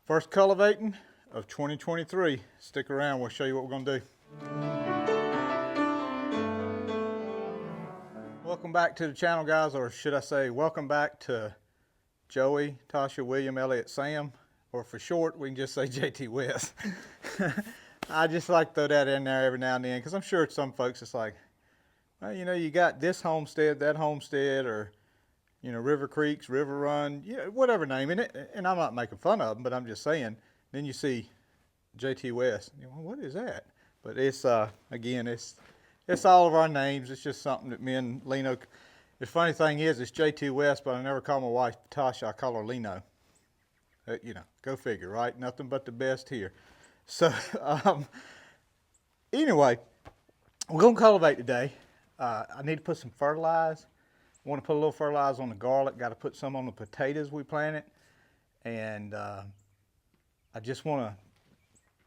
First cultivating of 2023. Stick around, we'll show you what we're gonna do. Welcome back to the channel, guys, or should I say welcome back to Joey, Tasha, William, Elliot, Sam, or for short we can just say Jtwes. I just like to throw that in there every now and then because I'm sure some folks it's like, well, you know, you got this homestead, that homestead, or you know, River Creeks, River Run, yeah, whatever name in it. And I'm not making fun of them, but I'm just saying. Then you see Jtwes. You know, what is that? But it's again, it's all of our names. It's just something that me and Lino. The funny thing is, it's Jtwes, but I never call my wife Tasha. I call her Lino. You know, go figure, right? Nothing but the best here. So anyway, we're gonna cultivate today. I need to put some fertilizer. I want to put a little fertilizer on the garlic. Got to put some on the potatoes we planted, and I just want to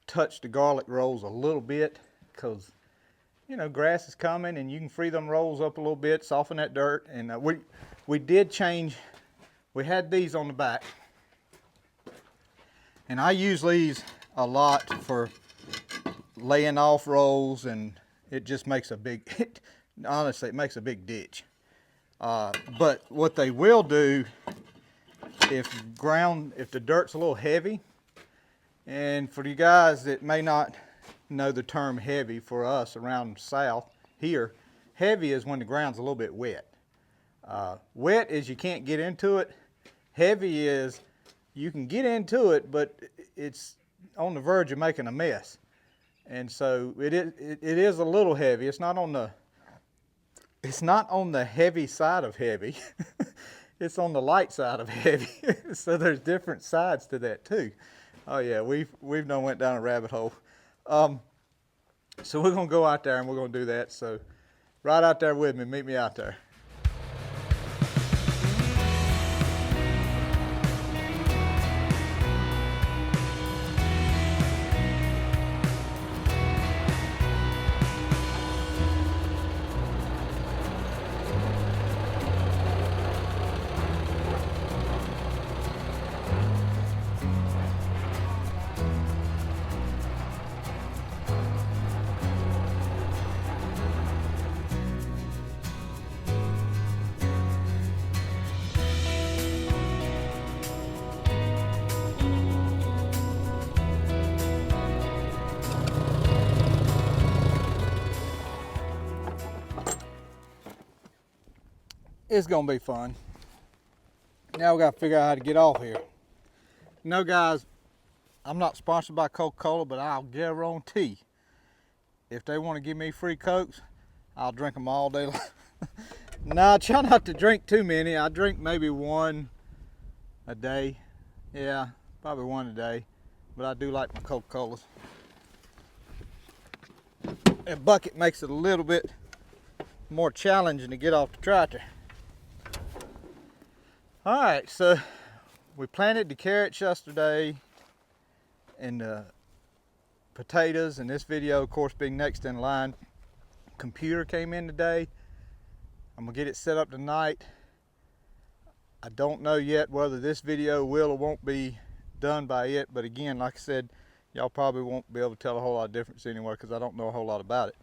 touch the garlic rolls a little bit because you know grass is coming, and you can free them rolls up a little bit, soften that dirt. And we did change. We had these on the back, and I use these a lot for laying off rolls, and it just makes a big. Honestly, it makes a big ditch. But what they will do, if the dirt's a little heavy, and for you guys that may not know the term heavy, for us around south here, heavy is when the ground's a little bit wet. Wet is you can't get into it. Heavy is you can get into it, but it's on the verge of making a mess. And so it is a little heavy. It's not on the heavy side of heavy. It's on the light side of heavy. So there's different sides to that too. Oh yeah, we've done went down a rabbit hole. So we're gonna go out there and we're gonna do that. So right out there with me, meet me out there. It's gonna be fun. Now we gotta figure out how to get off here. No, guys, I'm not sponsored by Coca-Cola, but I'll guarantee if they want to give me free Cokes, I'll drink them all day long. No, I try not to drink too many. I drink maybe one a day. Yeah, probably one a day. But I do like my Coca-Colas. That bucket makes it a little bit more challenging to get off the tractor. All right, so we planted the carrots yesterday and the potatoes, and this video, of course, being next in line. Computer came in today. I'm gonna get it set up tonight. I don't know yet whether this video will or won't be done by it, but again, like I said, y'all probably won't be able to tell a whole lot of difference anyway because I don't know a whole lot about it.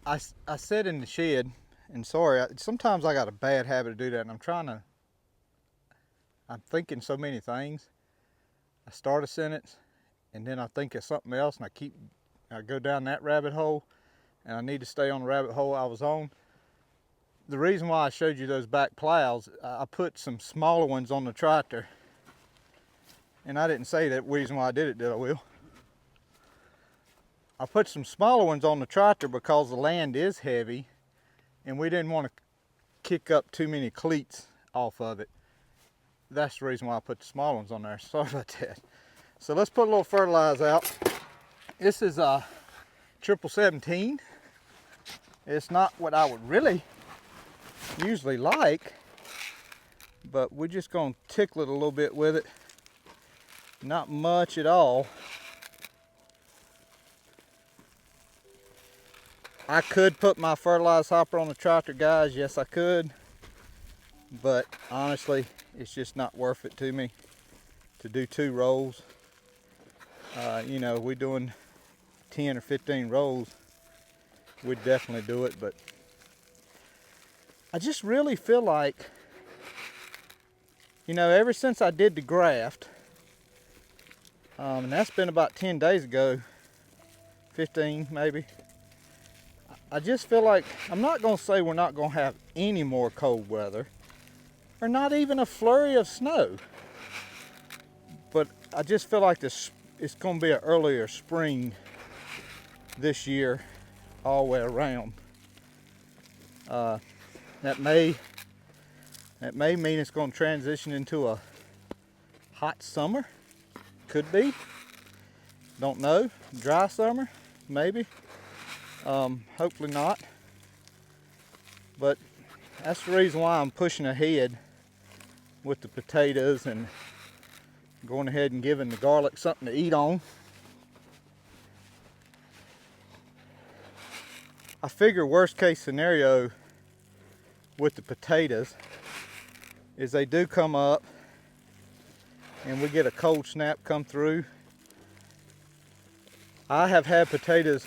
I said in the shed, and sorry, sometimes I got a bad habit to do that, and I'm thinking so many things. I start a sentence, and then I think of something else, and I go down that rabbit hole, and I need to stay on the rabbit hole I was on. The reason why I showed you those back plows, I put some smaller ones on the tractor, and I didn't say that reason why I did it, did I, Will? I put some smaller ones on the tractor because the land is heavy and we didn't want to kick up too many cleats off of it. That's the reason why I put the small ones on there. Sorry about that. So let's put a little fertilizer out. This is 1717. It's not what I would really usually like, but we're just going to tickle it a little bit with it. Not much at all. I could put my fertilizer hopper on the tractor, guys. Yes, I could. but honestly, it's just not worth it to me to do 2 rolls. You know, we're doing 10 or 15 rolls, we'd definitely do it, but I just really feel like, you know, ever since I did the graft, and that's been about 10 days ago, 15 maybe, I just feel like, I'm not going to say we're not going to have any more cold weather, or not even a flurry of snow, but I just feel like it's going to be an earlier spring this year all the way around. That may mean it's going to transition into a hot summer. Could be. Don't know. Dry summer, maybe. Hopefully not. But that's the reason why I'm pushing ahead with the potatoes and going ahead and giving the garlic something to eat on. I figure worst case scenario with the potatoes is they do come up and we get a cold snap come through. I have had potatoes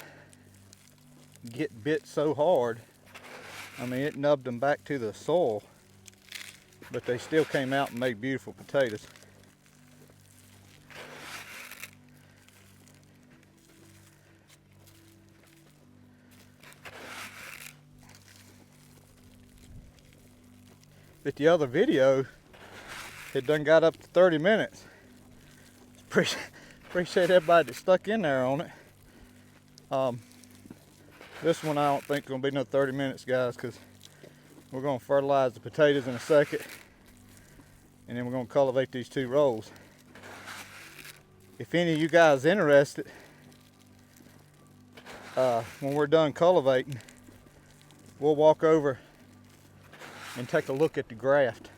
get bit so hard, I mean, it nubbed them back to the soil, but they still came out and made beautiful potatoes. But the other video, it done got up to 30 minutes. Appreciate everybody that stuck in there on it. This one I don't think gonna be no 30 minutes, guys, because we're gonna fertilize the potatoes in a second, and then we're gonna cultivate these 2 rolls. If any of you guys interested, when we're done cultivating, we'll walk over and take a look at the graft.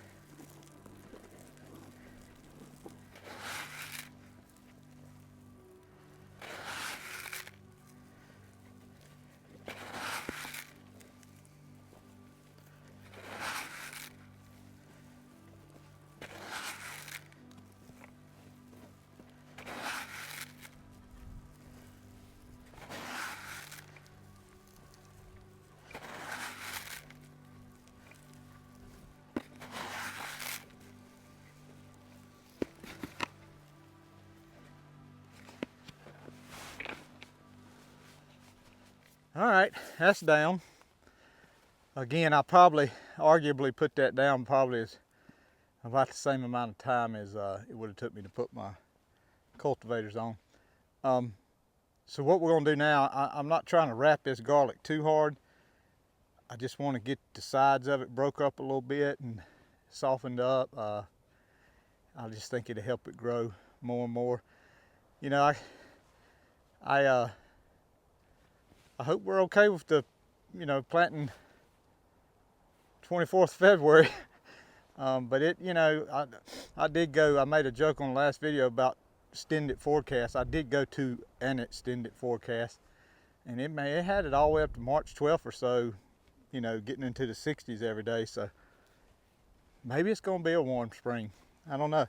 All right, that's down. Again, I probably arguably put that down probably as about the same amount of time as it would have took me to put my cultivators on. So what we're gonna do now, I'm not trying to wrap this garlic too hard. I just want to get the sides of it broke up a little bit and softened up. I just think it'll help it grow more and more. You know, I hope we're okay with the, you know, planting 24th February. But it, you know, I did go, I made a joke on the last video about extended forecast. I did go to an extended forecast, and it had it all the way up to March 12th or so, you know, getting into the 60s every day. So maybe it's gonna be a warm spring. I don't know.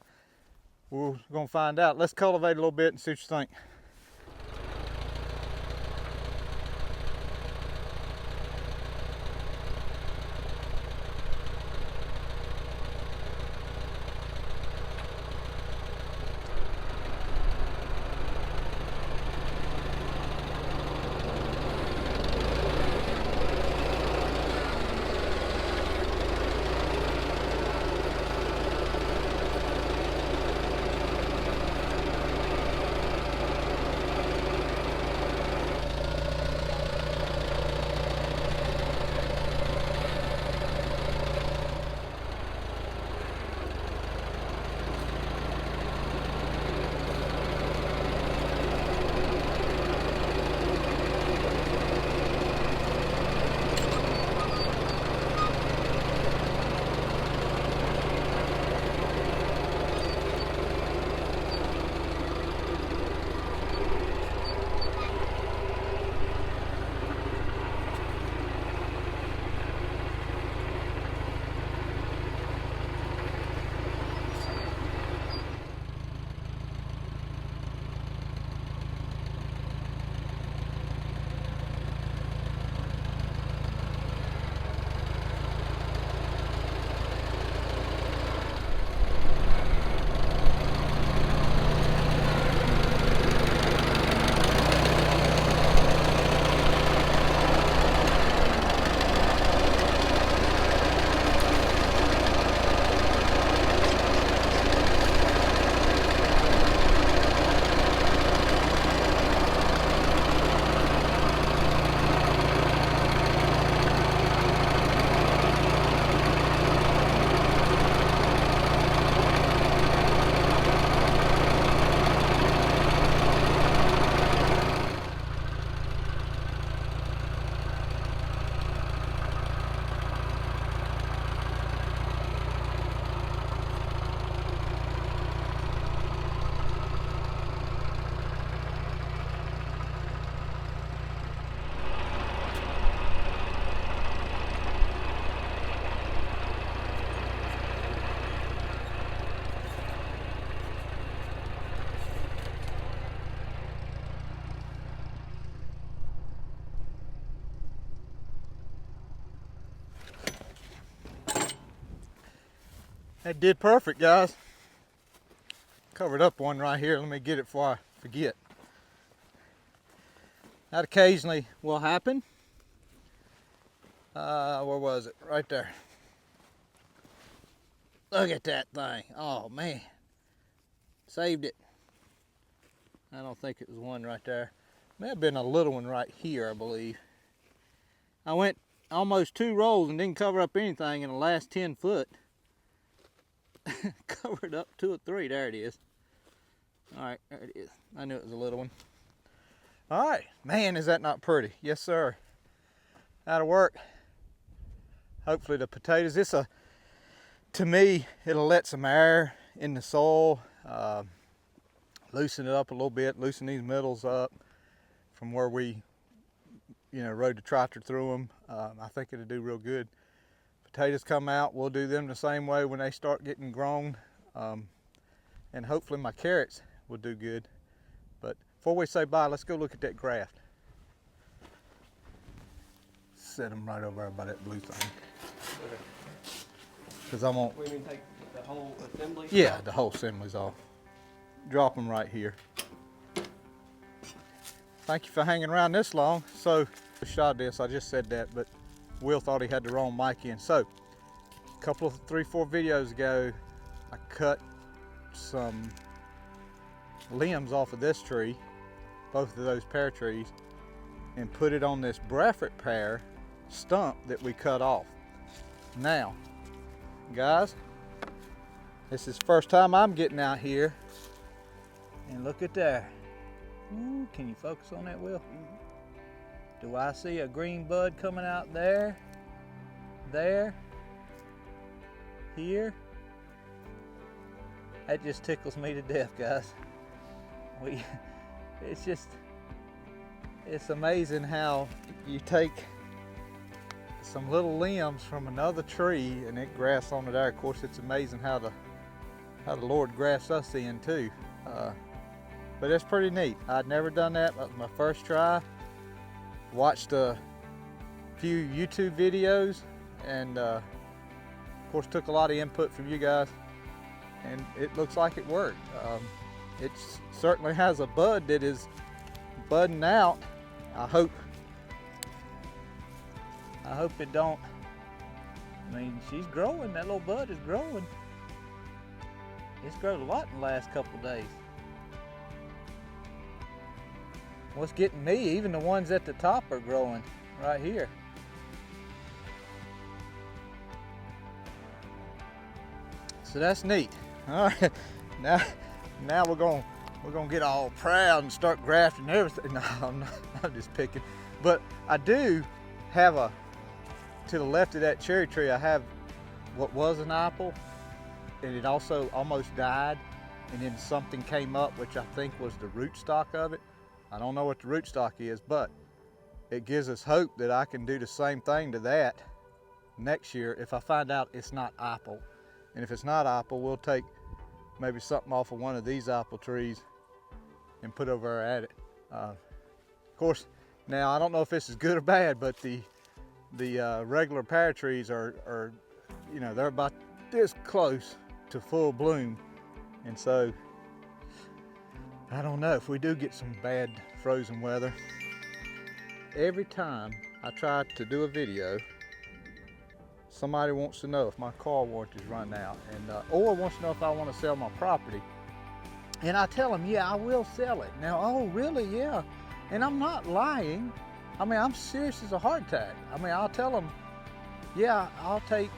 We're gonna find out. Let's cultivate a little bit and see what you think. That did perfect, guys. Covered up one right here. Let me get it before I forget. That occasionally will happen. Where was it? Right there. Look at that thing. Oh man. Saved it. I don't think it was one right there. May have been a little one right here, I believe. I went almost 2 rolls and didn't cover up anything in the last 10 foot. Covered up 2 or 3. There it is. Alright, there it is. I knew it was a little one. Alright, man, is that not pretty? Yes, sir. That'll work. Hopefully the potatoes, to me, it'll let some air in the soil, loosen it up a little bit, loosen these middles up from where we, rode the tractor through them. I think it'll do real good. Potatoes come out, we'll do them the same way when they start getting grown. And hopefully my carrots will do good. But before we say bye, let's go look at that graft. Set them right over there by that blue thing. Because I won't. We mean take the whole assembly? Yeah, the whole assembly's off. Drop them right here. Thank you for hanging around this long. So, I shot this, I just said that, but Will thought he had the wrong mic in. So, a couple of 3-4 videos ago, I cut some limbs off of this tree, both of those pear trees, and put it on this breadfruit pear stump that we cut off. Now, guys, this is the first time I'm getting out here, and look at there. Ooh, can you focus on that, Will? Do I see a green bud coming out there? There? Here? That just tickles me to death, guys. It's amazing how you take some little limbs from another tree and it grafts onto there. Of course, it's amazing how the Lord grafts us in too. But it's pretty neat. I'd never done that. That was my first try. Watched a few YouTube videos and of course took a lot of input from you guys, and it looks like it worked. It certainly has a bud that is budding out. I hope it don't. I mean, she's growing. That little bud is growing. It's grown a lot in the last couple of days. What's getting me, even the ones at the top are growing right here. So that's neat. All right, now we're gonna get all proud and start grafting everything. No, I'm just picking. But I do have to the left of that cherry tree, I have what was an apple, and it also almost died, and then something came up, which I think was the rootstock of it. I don't know what the rootstock is, but it gives us hope that I can do the same thing to that next year if I find out it's not apple. And if it's not apple, we'll take maybe something off of one of these apple trees and put over at it. Of course, now I don't know if this is good or bad, but the regular pear trees are they're about this close to full bloom, and so I don't know if we do get some bad frozen weather. Every time I try to do a video, somebody wants to know if my car warranty's run out, and or wants to know if I want to sell my property. And I tell them, yeah, I will sell it. Now, oh, really? Yeah. And I'm not lying. I mean, I'm serious as a heart attack. I mean, I'll tell them, yeah, I'll take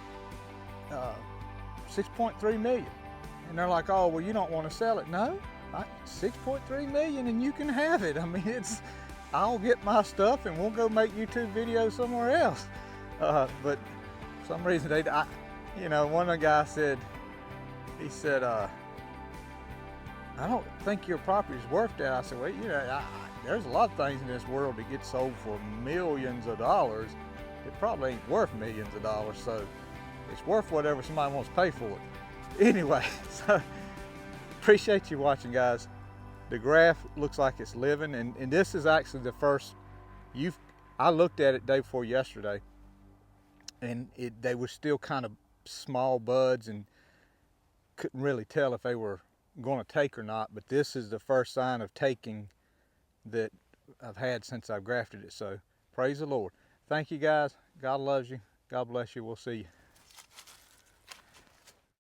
6.3 million. And they're like, oh, well, you don't want to sell it. No, 6.3 million and you can have it. I mean, I'll get my stuff and we'll go make YouTube videos somewhere else. But for some reason, one of the guys said, he said, I don't think your property's worth that. I said, well, there's a lot of things in this world that get sold for millions of dollars. It probably ain't worth millions of dollars, so it's worth whatever somebody wants to pay for it. Anyway, so appreciate you watching, guys. The graft looks like it's living, and this is actually the first. I looked at it day before yesterday, and they were still kind of small buds, and couldn't really tell if they were going to take or not, but this is the first sign of taking that I've had since I've grafted it. So praise the Lord. Thank you guys. God loves you. God bless you. We'll see you.